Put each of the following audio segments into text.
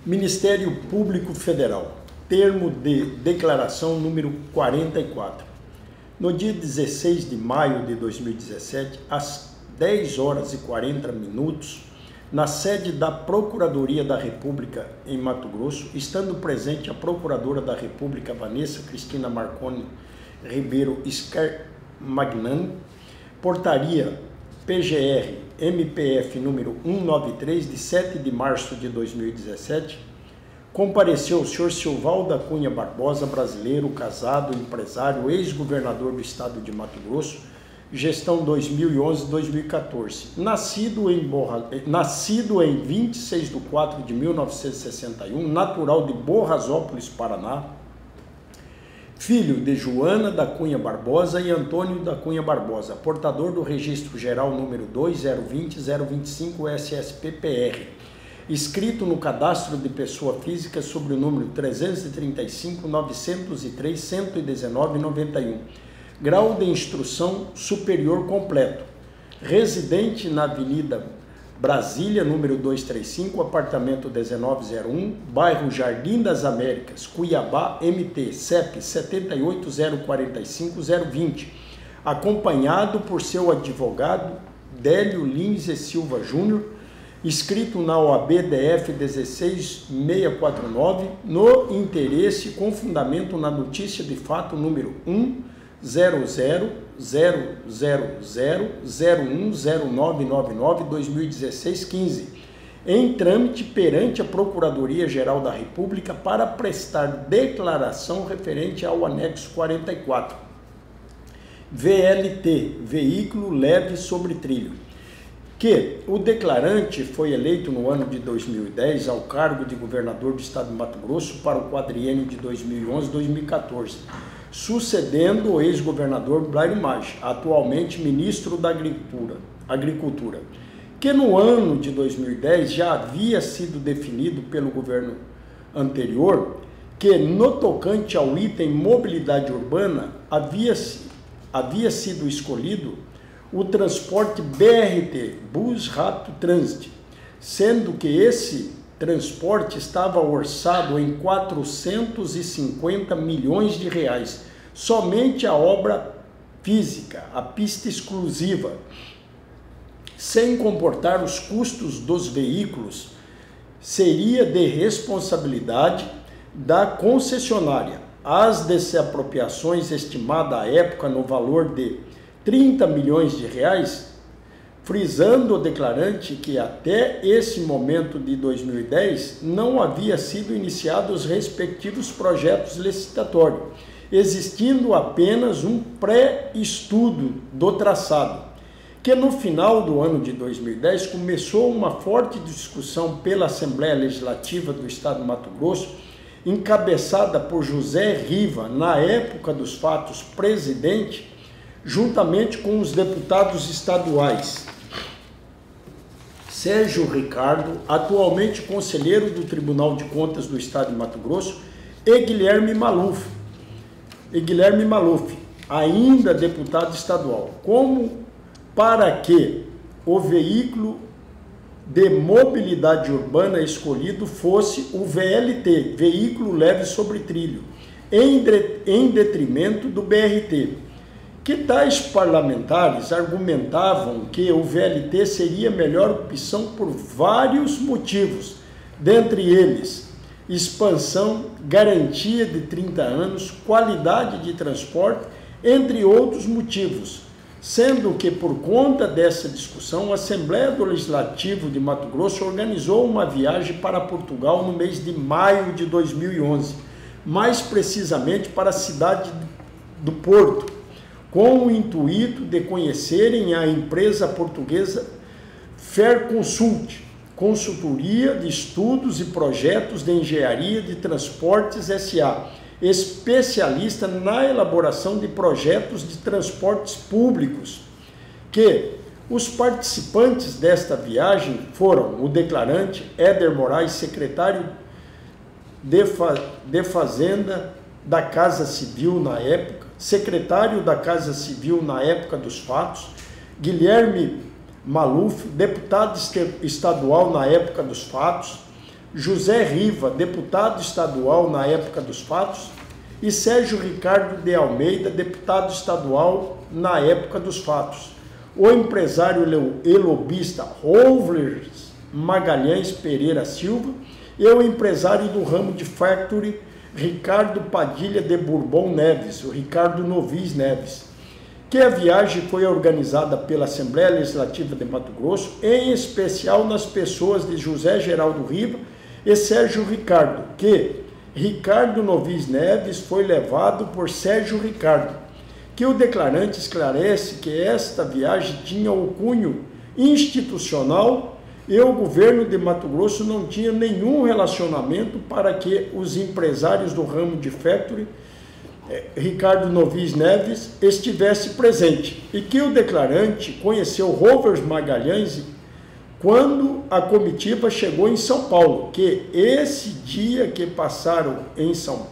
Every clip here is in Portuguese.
Ministério Público Federal, termo de declaração número 44. No dia 16 de maio de 2017, às 10 horas e 40 minutos, na sede da Procuradoria da República em Mato Grosso, estando presente a Procuradora da República Vanessa Cristina Marconi Ribeiro Scarmagnani, portaria PGR MPF número 193, de 7 de março de 2017, compareceu o senhor Silval da Cunha Barbosa, brasileiro, casado, empresário, ex-governador do estado de Mato Grosso, gestão 2011-2014, nascido em 26 de 4 de 1961, natural de Borrasópolis, Paraná, filho de Joana da Cunha Barbosa e Antônio da Cunha Barbosa, portador do registro geral número 2020025 SSPPR, inscrito no cadastro de pessoa física sobre o número 335.903.119.91, grau de instrução superior completo, residente na Avenida Brasília, número 235, apartamento 1901, bairro Jardim das Américas, Cuiabá, MT, CEP 78045020, acompanhado por seu advogado Délio Lins e Silva Júnior, inscrito na OAB DF 16649, no interesse com fundamento na notícia de fato número 10000010999-2016-15, em trâmite perante a Procuradoria-Geral da República para prestar declaração referente ao anexo 44. VLT, veículo leve sobre trilho. Que o declarante foi eleito no ano de 2010 ao cargo de governador do estado de Mato Grosso para o quadriênio de 2011-2014, sucedendo o ex-governador Blairo Maggi, atualmente ministro da Agricultura, que no ano de 2010 já havia sido definido pelo governo anterior que, no tocante ao item mobilidade urbana, havia sido escolhido o transporte BRT, Bus Rápido Trânsito, sendo que esse transporte estava orçado em 450 milhões de reais, somente a obra física, a pista exclusiva, sem comportar os custos dos veículos, seria de responsabilidade da concessionária. As desapropriações estimadas à época no valor de 30 milhões de reais, frisando o declarante que até esse momento de 2010 não havia sido iniciados os respectivos projetos licitatórios, existindo apenas um pré-estudo do traçado, que no final do ano de 2010 começou uma forte discussão pela Assembleia Legislativa do Estado de Mato Grosso, encabeçada por José Riva, na época dos fatos presidente, juntamente com os deputados estaduais Sérgio Ricardo, atualmente conselheiro do Tribunal de Contas do Estado de Mato Grosso, e Guilherme Maluf, ainda deputado estadual, como para que o veículo de mobilidade urbana escolhido fosse o VLT, veículo leve sobre trilho, em detrimento do BRT. Que tais parlamentares argumentavam que o VLT seria a melhor opção por vários motivos, dentre eles expansão, garantia de 30 anos, qualidade de transporte, entre outros motivos, sendo que por conta dessa discussão a Assembleia do Legislativo de Mato Grosso organizou uma viagem para Portugal no mês de maio de 2011, mais precisamente para a cidade do Porto, com o intuito de conhecerem a empresa portuguesa Fairconsult, consultoria de estudos e projetos de engenharia de transportes S.A., especialista na elaboração de projetos de transportes públicos, que os participantes desta viagem foram o declarante Éder Moraes, secretário de Fazenda da Casa Civil na época, secretário da Casa Civil na época dos fatos, Guilherme Maluf, deputado estadual na época dos fatos, José Riva, deputado estadual na época dos fatos, e Sérgio Ricardo de Almeida, deputado estadual na época dos fatos. O empresário e lobista Rovers Magalhães Pereira Silva e o empresário do ramo de factory Ricardo Padilha de Bourbon Neves, o Ricardo Novis Neves, que a viagem foi organizada pela Assembleia Legislativa de Mato Grosso, em especial nas pessoas de José Geraldo Riva e Sérgio Ricardo, que Ricardo Novis Neves foi levado por Sérgio Ricardo, que o declarante esclarece que esta viagem tinha o cunho institucional e o governo de Mato Grosso não tinha nenhum relacionamento para que os empresários do ramo de factory, Ricardo Novis Neves, estivesse presente, e que o declarante conheceu Rovers Magalhães quando a comitiva chegou em São Paulo, que nesse dia que passaram em São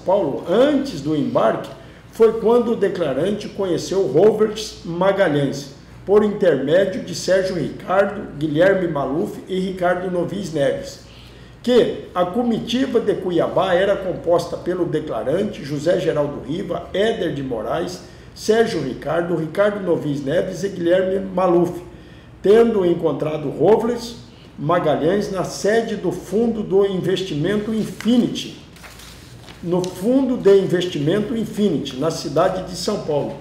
Paulo, antes do embarque, foi quando o declarante conheceu Rovers Magalhães, por intermédio de Sérgio Ricardo, Guilherme Maluf e Ricardo Novis Neves, que a comitiva de Cuiabá era composta pelo declarante José Geraldo Riva, Éder de Moraes, Sérgio Ricardo, Ricardo Novis Neves e Guilherme Maluf, tendo encontrado Rovers Magalhães na sede do Fundo do Investimento Infinity, na cidade de São Paulo,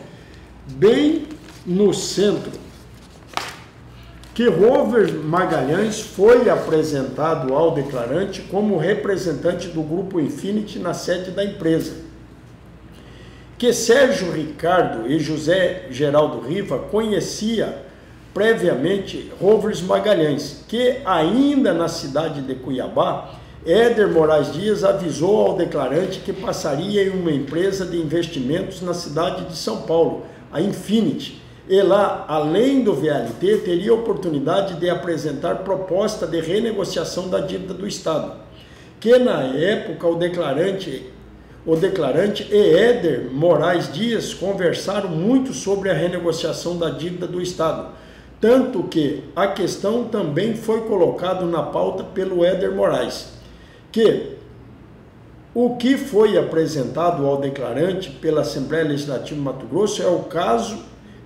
bem no centro, que Rovers Magalhães foi apresentado ao declarante como representante do Grupo Infinity na sede da empresa, que Sérgio Ricardo e José Geraldo Riva conhecia previamente Rovers Magalhães, que ainda na cidade de Cuiabá, Éder Moraes Dias avisou ao declarante que passaria em uma empresa de investimentos na cidade de São Paulo, a Infinity, e lá, além do VLT, teria oportunidade de apresentar proposta de renegociação da dívida do Estado, que na época o declarante e Éder Moraes Dias conversaram muito sobre a renegociação da dívida do Estado, tanto que a questão também foi colocada na pauta pelo Éder Moraes, que o que foi apresentado ao declarante pela Assembleia Legislativa de Mato Grosso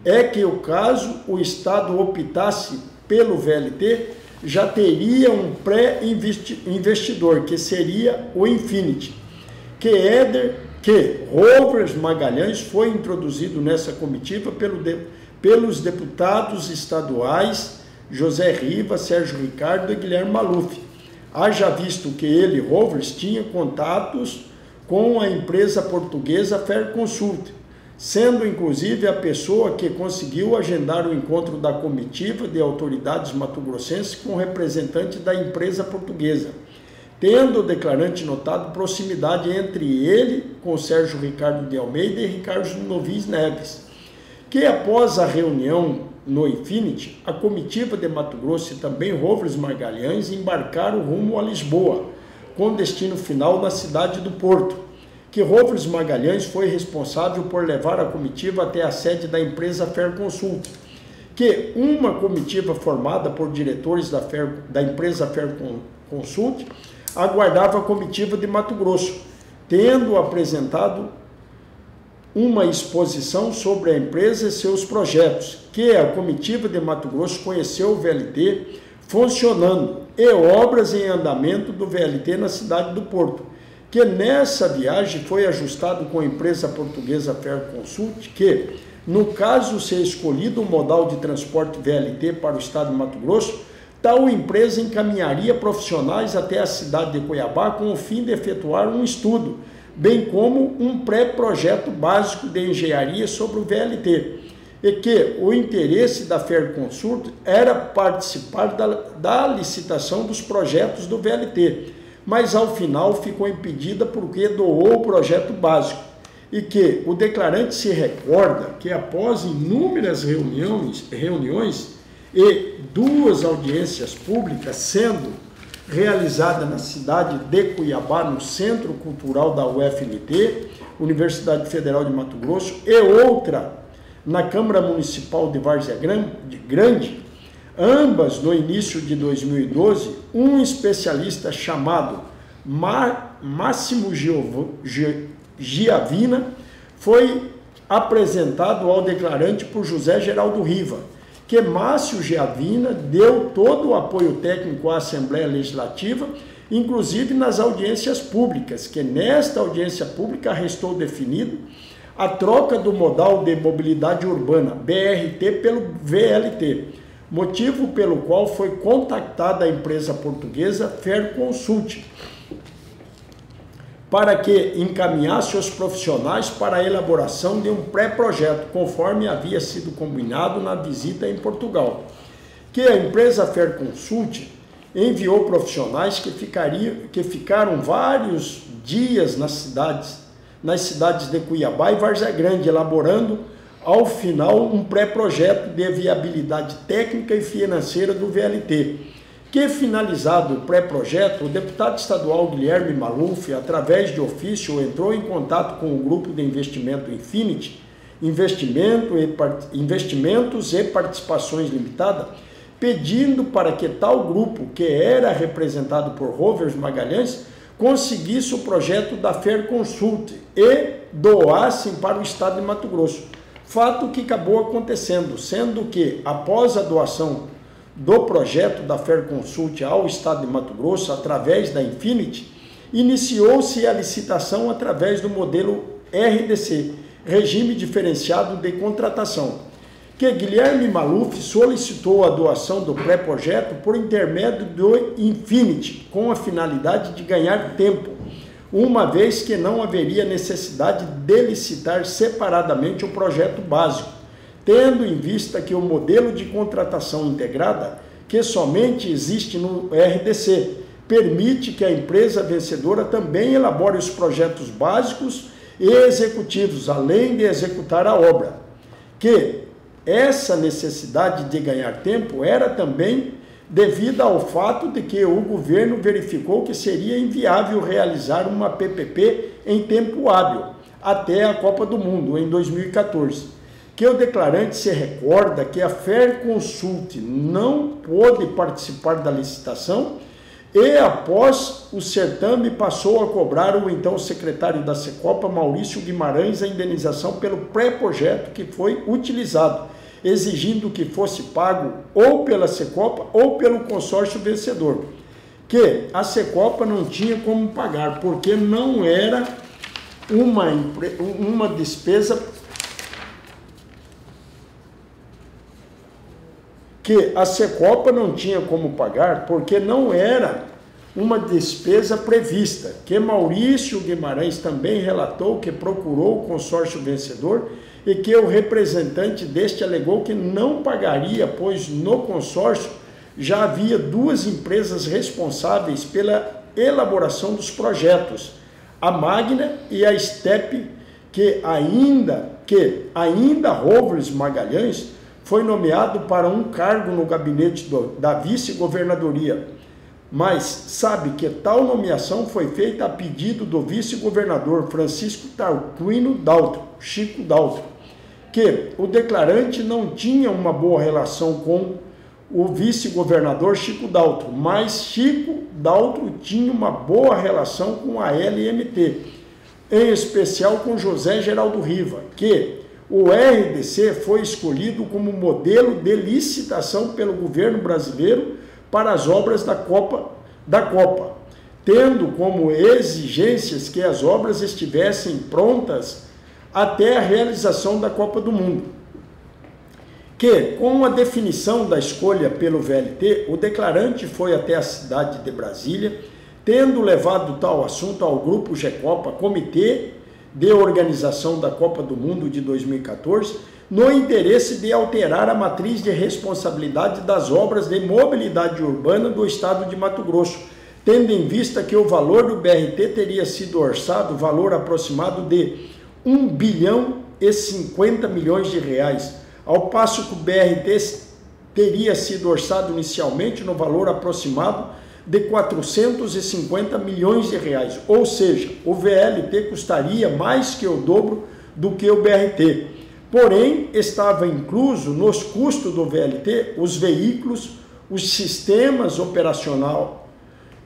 é que o Estado optasse pelo VLT, já teria um pré-investidor, que seria o Infinity, que Rovers Magalhães foi introduzido nessa comitiva pelos deputados estaduais José Riva, Sérgio Ricardo e Guilherme Maluf. Haja visto que ele, Rovers, tinha contatos com a empresa portuguesa Fairconsult, sendo inclusive a pessoa que conseguiu agendar o encontro da comitiva de autoridades mato-grossenses com o representante da empresa portuguesa, tendo o declarante notado proximidade entre ele com Sérgio Ricardo de Almeida e Ricardo Novis Neves, que após a reunião no Infinity, a comitiva de Mato Grosso e também Rovers Magalhães embarcaram rumo a Lisboa, com destino final na cidade do Porto, que Rovers Magalhães foi responsável por levar a comitiva até a sede da empresa Fairconsult, que uma comitiva formada por diretores da empresa Fairconsult aguardava a comitiva de Mato Grosso, tendo apresentado uma exposição sobre a empresa e seus projetos, que a comitiva de Mato Grosso conheceu o VLT funcionando e obras em andamento do VLT na cidade do Porto, que nessa viagem foi ajustado com a empresa portuguesa Fairconsult, que, no caso ser escolhido o modal de transporte VLT para o estado de Mato Grosso, tal empresa encaminharia profissionais até a cidade de Cuiabá com o fim de efetuar um estudo, bem como um pré-projeto básico de engenharia sobre o VLT, e que o interesse da Fairconsult era participar da licitação dos projetos do VLT, mas ao final ficou impedida porque doou o projeto básico, e que o declarante se recorda que após inúmeras reuniões e 2 audiências públicas sendo realizada na cidade de Cuiabá, no Centro Cultural da UFMT, Universidade Federal de Mato Grosso, e outra na Câmara Municipal de Várzea Grande, ambas no início de 2012, um especialista chamado Máximo Giavina foi apresentado ao declarante por José Geraldo Riva, que Márcio Giavina deu todo o apoio técnico à Assembleia Legislativa, inclusive nas audiências públicas, que nesta audiência pública restou definido a troca do modal de mobilidade urbana, BRT, pelo VLT, motivo pelo qual foi contactada a empresa portuguesa Ferconsult, para que encaminhasse os profissionais para a elaboração de um pré-projeto, conforme havia sido combinado na visita em Portugal. Que a empresa Ferconsult enviou profissionais que ficaram vários dias nas cidades de Cuiabá e Várzea Grande, elaborando, ao final, um pré-projeto de viabilidade técnica e financeira do VLT. Que, finalizado o pré-projeto, o deputado estadual Guilherme Maluf, através de ofício, entrou em contato com o grupo de investimento Infinity, Investimentos e Participações Limitada, pedindo para que tal grupo, que era representado por Rovers Magalhães, conseguisse o projeto da Ferconsult e doassem para o estado de Mato Grosso. Fato que acabou acontecendo, sendo que, após a doação do projeto da Ferconsult ao estado de Mato Grosso, através da Infinity, iniciou-se a licitação através do modelo RDC, Regime Diferenciado de Contratação, que Guilherme Maluf solicitou a doação do pré-projeto por intermédio do Infinity, com a finalidade de ganhar tempo, uma vez que não haveria necessidade de licitar separadamente o projeto básico, tendo em vista que o modelo de contratação integrada, que somente existe no RDC, permite que a empresa vencedora também elabore os projetos básicos e executivos, além de executar a obra. Que essa necessidade de ganhar tempo era também devida ao fato de que o governo verificou que seria inviável realizar uma PPP em tempo hábil até a Copa do Mundo, em 2014. Que o declarante se recorda que a Ferconsult não pôde participar da licitação e, após o certame, passou a cobrar o então secretário da Secopa, Maurício Guimarães, a indenização pelo pré-projeto que foi utilizado, exigindo que fosse pago ou pela Secopa ou pelo consórcio vencedor, que a Secopa não tinha como pagar, porque não era uma despesa que a Secopa não tinha como pagar, porque não era uma despesa prevista, que Maurício Guimarães também relatou que procurou o consórcio vencedor e que o representante deste alegou que não pagaria, pois no consórcio já havia duas empresas responsáveis pela elaboração dos projetos, a Magna e a Step, que ainda Rovers Magalhães foi nomeado para um cargo no gabinete da vice-governadoria, mas sabe que tal nomeação foi feita a pedido do vice-governador Francisco Tarquino Daltro, Chico Daltro, que o declarante não tinha uma boa relação com o vice-governador Chico Daltro, mas Chico Daltro tinha uma boa relação com a LMT, em especial com José Geraldo Riva, que o RDC foi escolhido como modelo de licitação pelo governo brasileiro para as obras da Copa, tendo como exigências que as obras estivessem prontas até a realização da Copa do Mundo. Que, com a definição da escolha pelo VLT, o declarante foi até a cidade de Brasília, tendo levado tal assunto ao Grupo Gecopa, Comitê de Organização da Copa do Mundo de 2014, no interesse de alterar a matriz de responsabilidade das obras de mobilidade urbana do estado de Mato Grosso, tendo em vista que o valor do BRT teria sido orçado, valor aproximado de 1 bilhão e 50 milhões de reais, ao passo que o BRT teria sido orçado inicialmente no valor aproximado de 450 milhões de reais, ou seja, o VLT custaria mais que o dobro do que o BRT. Porém, estava incluso nos custos do VLT os veículos, os sistemas operacional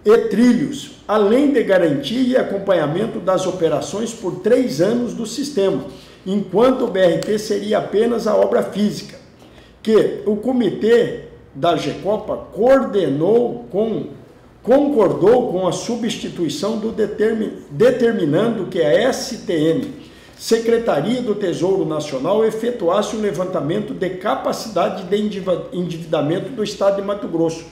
e trilhos, além de garantia e acompanhamento das operações por 3 anos do sistema, enquanto o BRT seria apenas a obra física, que o comitê da GECOPA concordou com a substituição determinando que a STN, Secretaria do Tesouro Nacional, efetuasse um levantamento de capacidade de endividamento do Estado de Mato Grosso,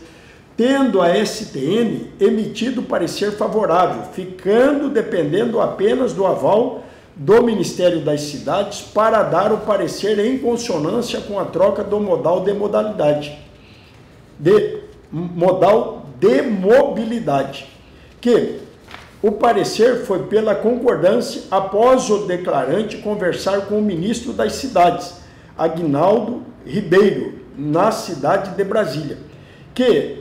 tendo a STN emitido parecer favorável, ficando dependendo apenas do aval do Ministério das Cidades para dar o parecer em consonância com a troca do modal de mobilidade, que o parecer foi pela concordância após o declarante conversar com o ministro das Cidades, Aguinaldo Ribeiro, na cidade de Brasília, que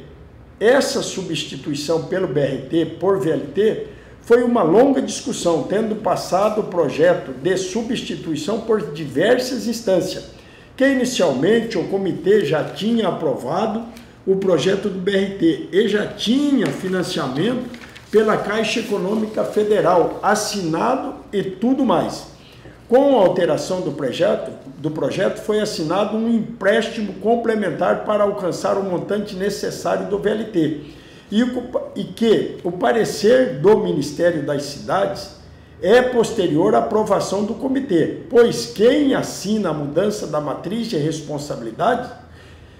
essa substituição pelo BRT por VLT foi uma longa discussão, tendo passado o projeto de substituição por diversas instâncias, que inicialmente o comitê já tinha aprovado o projeto do BRT e já tinha financiamento pela Caixa Econômica Federal, assinado e tudo mais. Com a alteração do projeto foi assinado um empréstimo complementar para alcançar o montante necessário do VLT e que o parecer do Ministério das Cidades é posterior à aprovação do comitê, pois quem assina a mudança da matriz de responsabilidade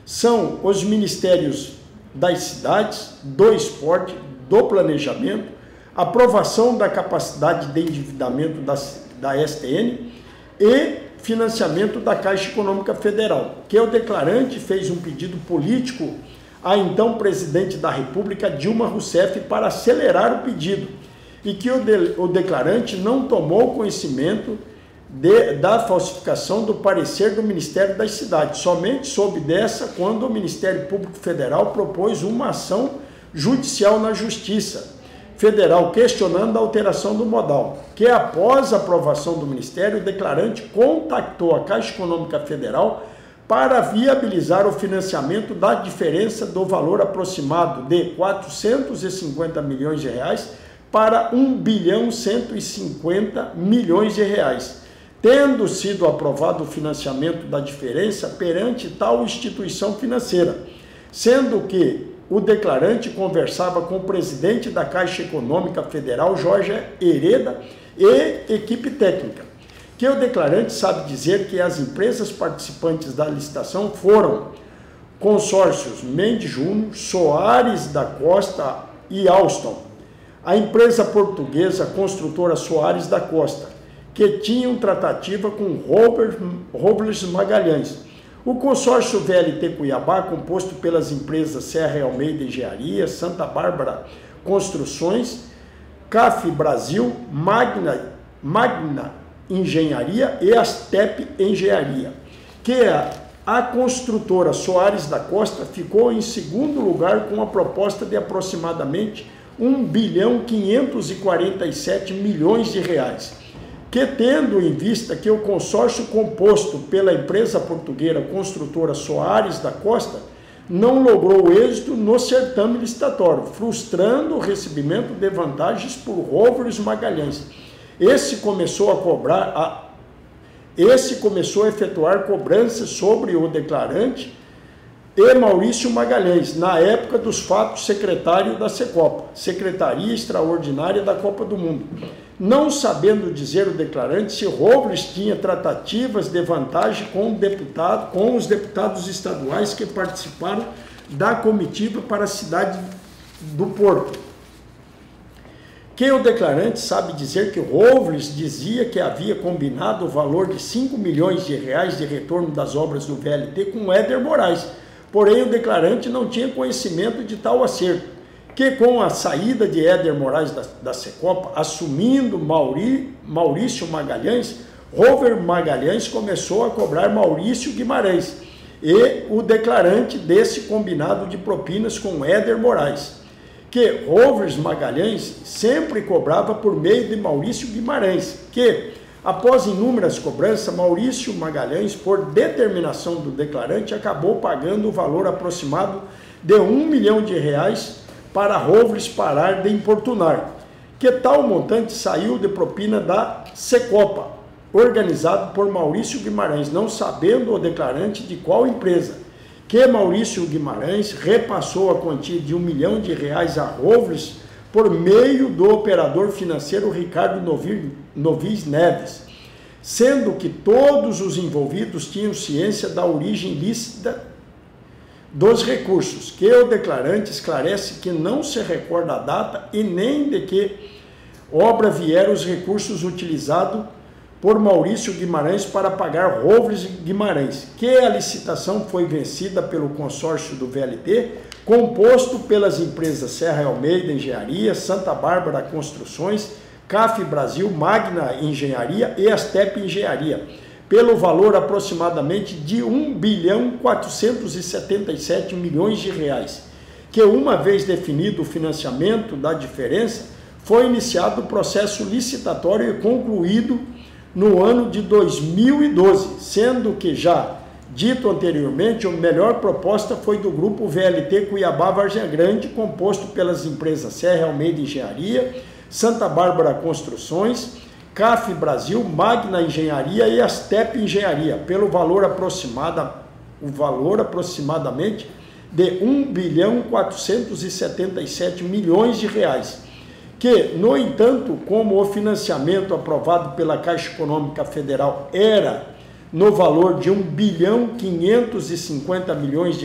são os Ministérios das Cidades, do Esporte, do Planejamento, aprovação da capacidade de endividamento da STN e financiamento da Caixa Econômica Federal, que o declarante fez um pedido político à então presidente da República, Dilma Rousseff, para acelerar o pedido, e que o declarante não tomou conhecimento da falsificação do parecer do Ministério das Cidades, somente soube dessa quando o Ministério Público Federal propôs uma ação judicial na Justiça Federal, questionando a alteração do modal, que após a aprovação do Ministério, o declarante contactou a Caixa Econômica Federal para viabilizar o financiamento da diferença do valor aproximado de 450 milhões de reais para 1.150 bilhões de reais, tendo sido aprovado o financiamento da diferença perante tal instituição financeira, sendo que o declarante conversava com o presidente da Caixa Econômica Federal, Jorge Hereda, e equipe técnica, que o declarante sabe dizer que as empresas participantes da licitação foram consórcios Mendes Júnior, Soares da Costa e Alstom, a empresa portuguesa construtora Soares da Costa, que tinham tratativa com Robles Magalhães, o consórcio VLT Cuiabá, composto pelas empresas Serra e Almeida Engenharia, Santa Bárbara Construções, CAF Brasil, Magna Engenharia e Astep Engenharia, que a construtora Soares da Costa ficou em segundo lugar com a proposta de aproximadamente 1.547 bilhões de reais, que tendo em vista que o consórcio composto pela empresa portuguesa construtora Soares da Costa não logrou êxito no certame licitatório, frustrando o recebimento de vantagens por Robles Magalhães. Esse começou a efetuar cobranças sobre o declarante e Maurício Magalhães, na época dos fatos, secretário da SECOPA, Secretaria Extraordinária da Copa do Mundo, não sabendo dizer o declarante se Robles tinha tratativas de vantagem com os deputados estaduais que participaram da comitiva para a cidade do Porto. Que o declarante sabe dizer que Robles dizia que havia combinado o valor de 5 milhões de reais de retorno das obras do VLT com Éder Moraes, porém o declarante não tinha conhecimento de tal acerto, que com a saída de Éder Moraes da SECOPA, assumindo Maurício Magalhães, Rover Magalhães começou a cobrar Maurício Guimarães e o declarante desse combinado de propinas com Éder Moraes, que Rover Magalhães sempre cobrava por meio de Maurício Guimarães, que Após inúmeras cobranças, Maurício Magalhães, por determinação do declarante, acabou pagando o valor aproximado de R$ 1 milhão para Rovles parar de importunar, que tal montante saiu de propina da Secopa, organizado por Maurício Guimarães, não sabendo o declarante de qual empresa, que Maurício Guimarães repassou a quantia de R$ 1 milhão a Rovles por meio do operador financeiro Ricardo Novis Neves, sendo que todos os envolvidos tinham ciência da origem lícita dos recursos, que o declarante esclarece que não se recorda a data e nem de que obra vieram os recursos utilizados por Maurício Guimarães para pagar Rovles Guimarães, que a licitação foi vencida pelo consórcio do VLT, composto pelas empresas Serra Almeida Engenharia, Santa Bárbara Construções, CAF Brasil, Magna Engenharia e Astep Engenharia, pelo valor aproximadamente de R$ 1.477 milhões, que uma vez definido o financiamento da diferença, foi iniciado o processo licitatório e concluído no ano de 2012, sendo que já dito anteriormente, a melhor proposta foi do grupo VLT Cuiabá Vargem Grande, composto pelas empresas Serra Almeida Engenharia, Santa Bárbara Construções, CAF Brasil, Magna Engenharia e Astep Engenharia, pelo valor aproximadamente de R$ 1.477 milhões, que, no entanto, como o financiamento aprovado pela Caixa Econômica Federal era no valor de R$ 1.550 milhões,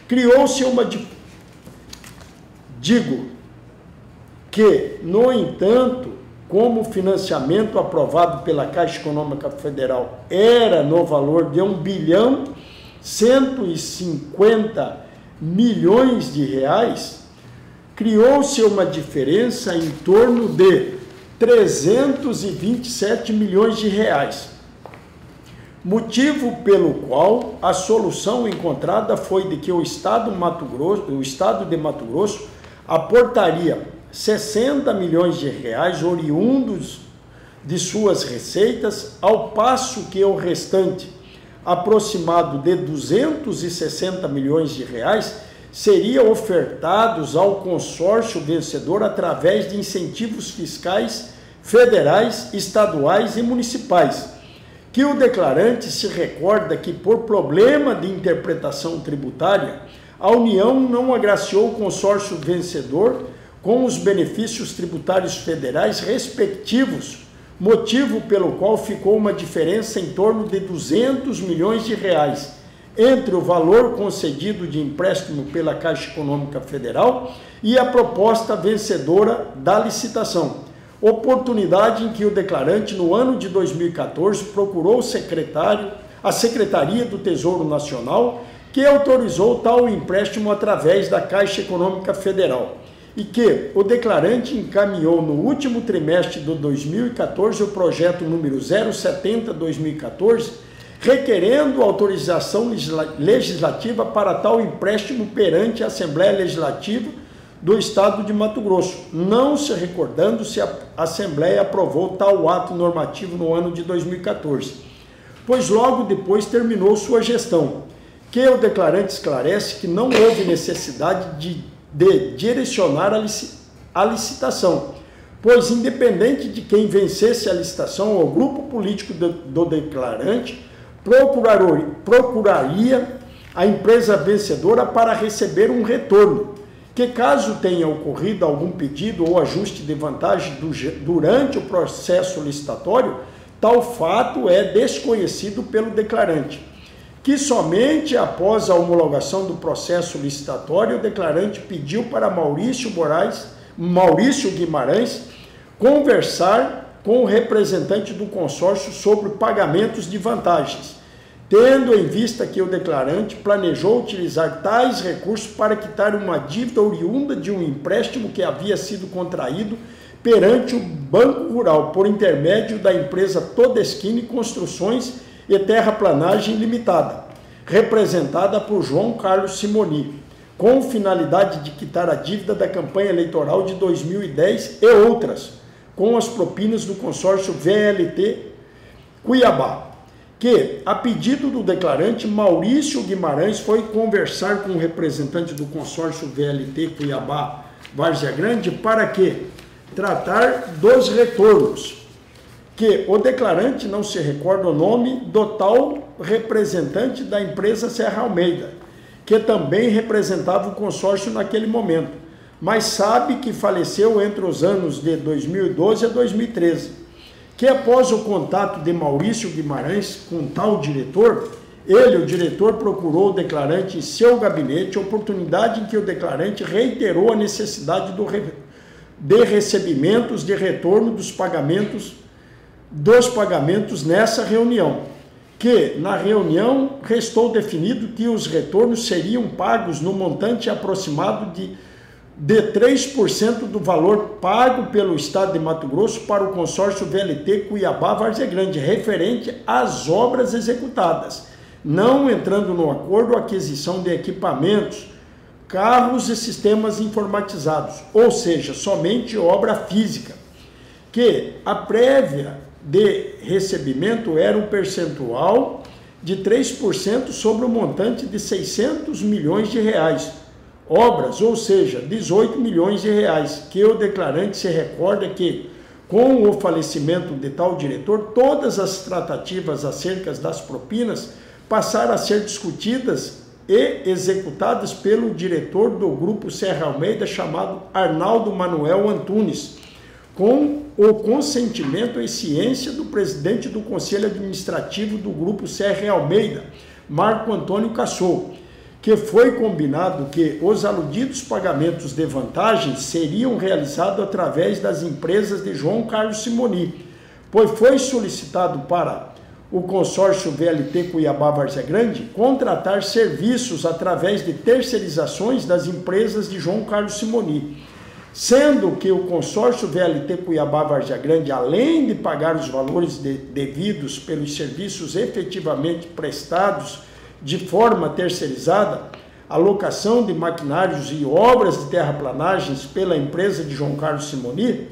criou-se uma... no entanto, como o financiamento aprovado pela Caixa Econômica Federal era no valor de R$ 1.150 milhões, criou-se uma diferença em torno de R$ 327 milhões. Motivo pelo qual a solução encontrada foi de que o Estado de Mato Grosso aportaria 60 milhões de reais oriundos de suas receitas, ao passo que o restante, aproximado de 260 milhões de reais, seria ofertados ao consórcio vencedor através de incentivos fiscais federais, estaduais e municipais, que o declarante se recorda que, por problema de interpretação tributária, a União não agraciou o consórcio vencedor com os benefícios tributários federais respectivos, motivo pelo qual ficou uma diferença em torno de 200 milhões de reais entre o valor concedido de empréstimo pela Caixa Econômica Federal e a proposta vencedora da licitação. Oportunidade em que o declarante, no ano de 2014, procurou a Secretaria do Tesouro Nacional, que autorizou tal empréstimo através da Caixa Econômica Federal, e que o declarante encaminhou no último trimestre de 2014 o projeto número 070/2014, requerendo autorização legislativa para tal empréstimo perante a Assembleia Legislativa do Estado de Mato Grosso, não se recordando se a Assembleia aprovou tal ato normativo no ano de 2014, pois logo depois terminou sua gestão, que o declarante esclarece que não houve necessidade de direcionar a licitação, pois independente de quem vencesse a licitação, o grupo político do declarante procuraria a empresa vencedora para receber um retorno, que caso tenha ocorrido algum pedido ou ajuste de vantagem durante o processo licitatório, tal fato é desconhecido pelo declarante, que somente após a homologação do processo licitatório, o declarante pediu para Maurício Guimarães conversar com o representante do consórcio sobre pagamentos de vantagens, tendo em vista que o declarante planejou utilizar tais recursos para quitar uma dívida oriunda de um empréstimo que havia sido contraído perante o Banco Rural, por intermédio da empresa Todeschini Construções e Terraplanagem Limitada, representada por João Carlos Simoni, com finalidade de quitar a dívida da campanha eleitoral de 2010 e outras, com as propinas do consórcio VLT Cuiabá, que, a pedido do declarante, Maurício Guimarães foi conversar com o representante do consórcio VLT Cuiabá Várzea Grande para que tratar dos retornos, que o declarante não se recorda o nome do tal representante da empresa Serra Almeida, que também representava o consórcio naquele momento, mas sabe que faleceu entre os anos de 2012 a 2013, que após o contato de Maurício Guimarães com tal diretor, o diretor, procurou o declarante em seu gabinete, oportunidade em que o declarante reiterou a necessidade de recebimentos de retorno dos pagamentos nessa reunião, que na reunião restou definido que os retornos seriam pagos no montante aproximado de 3% do valor pago pelo Estado de Mato Grosso para o consórcio VLT Cuiabá Várzea Grande, referente às obras executadas, não entrando no acordo a aquisição de equipamentos, carros e sistemas informatizados, ou seja, somente obra física, que a prévia de recebimento era um percentual de 3% sobre o montante de 600 milhões de reais, obras, ou seja, 18 milhões de reais, que o declarante se recorda que, com o falecimento de tal diretor, todas as tratativas acerca das propinas passaram a ser discutidas e executadas pelo diretor do Grupo Serra Almeida, chamado Arnaldo Manuel Antunes, com o consentimento e ciência do presidente do Conselho Administrativo do Grupo Serra Almeida, Marco Antônio Cassou, que foi combinado que os aludidos pagamentos de vantagens seriam realizados através das empresas de João Carlos Simoni, pois foi solicitado para o consórcio VLT Cuiabá Várzea Grande contratar serviços através de terceirizações das empresas de João Carlos Simoni, sendo que o consórcio VLT Cuiabá Várzea Grande, além de pagar os valores devidos pelos serviços efetivamente prestados de forma terceirizada, alocação de maquinários e obras de terraplanagens pela empresa de João Carlos Simoni,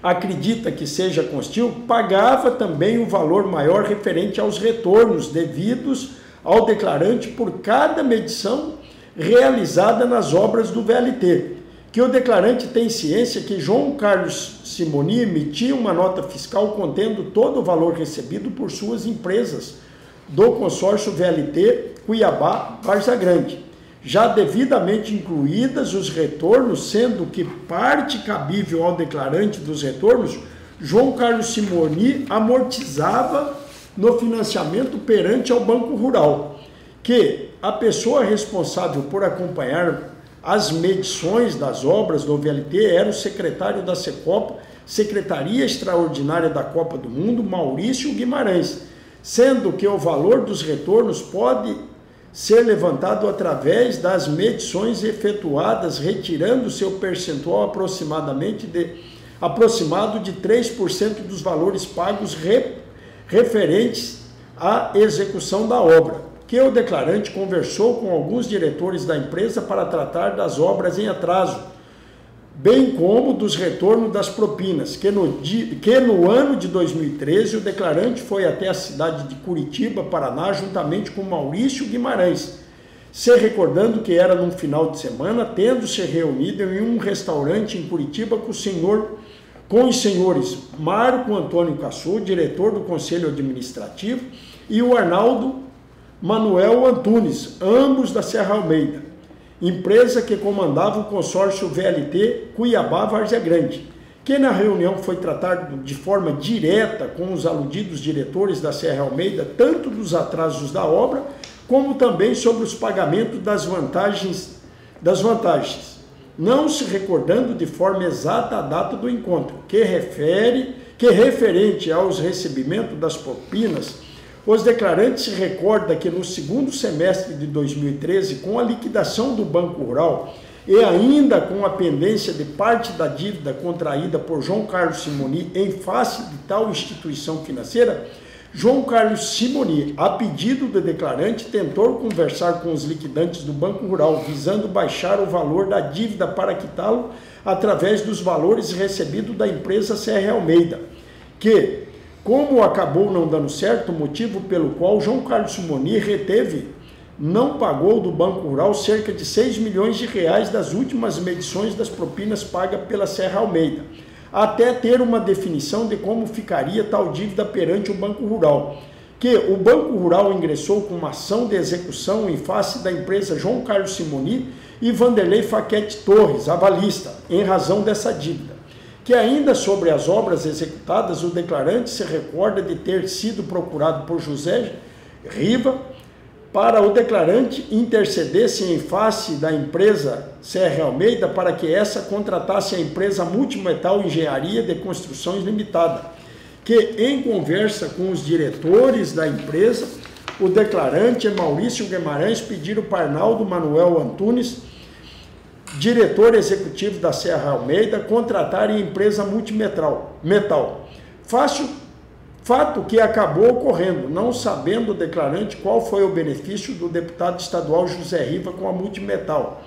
acredita que seja constil, pagava também o valor maior referente aos retornos devidos ao declarante por cada medição realizada nas obras do VLT, que o declarante tem ciência que João Carlos Simoni emitia uma nota fiscal contendo todo o valor recebido por suas empresas do consórcio VLT Cuiabá Várzea Grande, já devidamente incluídas os retornos, sendo que parte cabível ao declarante dos retornos, João Carlos Simoni amortizava no financiamento perante ao Banco Rural, que a pessoa responsável por acompanhar as medições das obras do VLT era o secretário da Secopa, Secretaria Extraordinária da Copa do Mundo, Maurício Guimarães, sendo que o valor dos retornos pode ser levantado através das medições efetuadas, retirando seu percentual aproximado de 3% dos valores pagos referentes à execução da obra, que o declarante conversou com alguns diretores da empresa para tratar das obras em atraso, bem como dos retornos das propinas, que no ano de 2013 o declarante foi até a cidade de Curitiba, Paraná, juntamente com Maurício Guimarães, se recordando que era num final de semana, tendo se reunido em um restaurante em Curitiba com os senhores Marco Antônio Cassou, diretor do Conselho Administrativo, e o Arnaldo Manuel Antunes, ambos da Serra Almeida, empresa que comandava o consórcio VLT Cuiabá Várzea Grande, que na reunião foi tratado de forma direta com os aludidos diretores da Serra Almeida, tanto dos atrasos da obra, como também sobre os pagamentos das vantagens, não se recordando de forma exata a data do encontro, que referente aos recebimentos das propinas, os declarantes se recordam que no segundo semestre de 2013, com a liquidação do Banco Rural e ainda com a pendência de parte da dívida contraída por João Carlos Simoni em face de tal instituição financeira, João Carlos Simoni, a pedido do declarante, tentou conversar com os liquidantes do Banco Rural, visando baixar o valor da dívida para quitá-lo através dos valores recebidos da empresa Serra Almeida, que, como acabou não dando certo, motivo pelo qual João Carlos Simoni não pagou do Banco Rural cerca de 6 milhões de reais das últimas medições das propinas pagas pela Serra Almeida, até ter uma definição de como ficaria tal dívida perante o Banco Rural, que o Banco Rural ingressou com uma ação de execução em face da empresa João Carlos Simoni e Vanderlei Faquete Torres, avalista, em razão dessa dívida. Que ainda sobre as obras executadas, o declarante se recorda de ter sido procurado por José Riva para o declarante intercedesse em face da empresa Serra Almeida para que essa contratasse a empresa Multimetal Engenharia de Construções Limitada, que em conversa com os diretores da empresa, o declarante Maurício Guimarães pediram para Arnaldo Manuel Antunes, diretor executivo da Serra Almeida, contratar a empresa Multimetal. Fato que acabou ocorrendo, não sabendo o declarante qual foi o benefício do deputado estadual José Riva com a Multimetal,